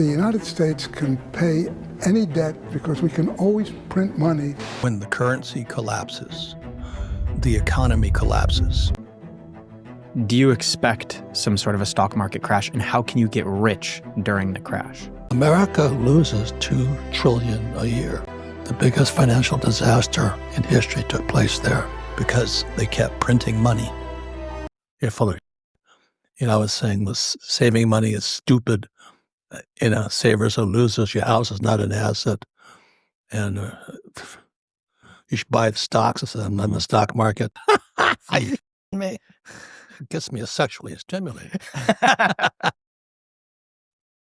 The United States can pay any debt because we can always print money. When the currency collapses, the economy collapses. Do you expect some sort of a stock market crash, and how can you get rich during the crash? America loses $2 trillion a year. The biggest financial disaster in history took place there because they kept printing money. You're full of, I was saying saving money is stupid. Savers or losers. Your house is not an asset. And you should buy the stocks. I said, I'm in the stock market. It gets me sexually stimulated.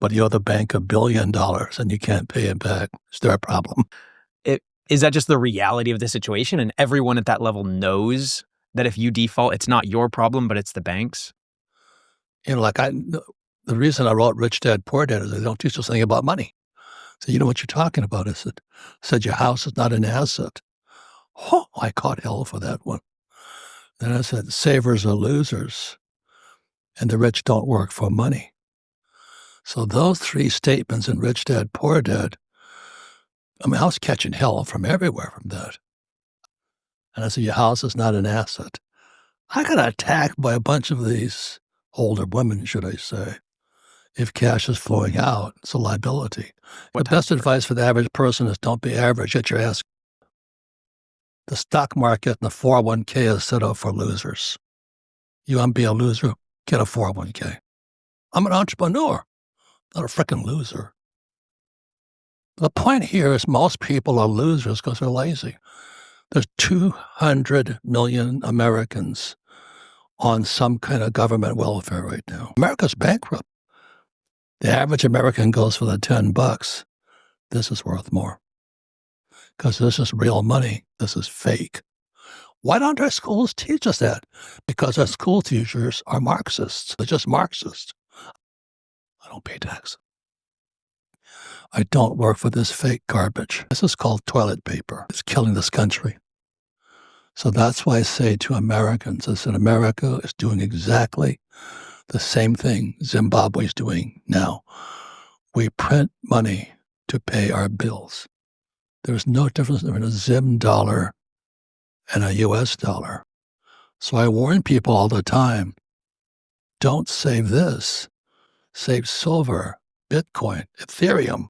But you owe the bank $1 billion and you can't pay it back. Is there a problem? Is that just the reality of the situation? And everyone at that level knows that if you default, it's not your problem, but it's the bank's? The reason I wrote Rich Dad, Poor Dad is they don't teach us anything about money. So you know what you're talking about. I said your house is not an asset. Oh, I caught hell for that one. Then I said savers are losers and the rich don't work for money. So those three statements in Rich Dad, Poor Dad, I was catching hell from everywhere from that. And I said, your house is not an asset. I got attacked by a bunch of these older women, should I say. If cash is flowing out, it's a liability. The best advice for the average person is don't be average, get your ass. The stock market and the 401k is set up for losers. You want to be a loser? Get a 401k. I'm an entrepreneur, not a freaking loser. The point here is most people are losers because they're lazy. There's 200 million Americans on some kind of government welfare right now. America's bankrupt. The average American goes for the $10. This is worth more. Because this is real money. This is fake. Why don't our schools teach us that? Because our school teachers are Marxists. They're just Marxists. I don't pay tax. I don't work for this fake garbage. This is called toilet paper. It's killing this country. So that's why I say to Americans, I said, America is doing exactly the same thing Zimbabwe's doing now. We print money to pay our bills. There's no difference between a Zim dollar and a US dollar. So I warn people all the time, don't save this. Save silver, Bitcoin, Ethereum.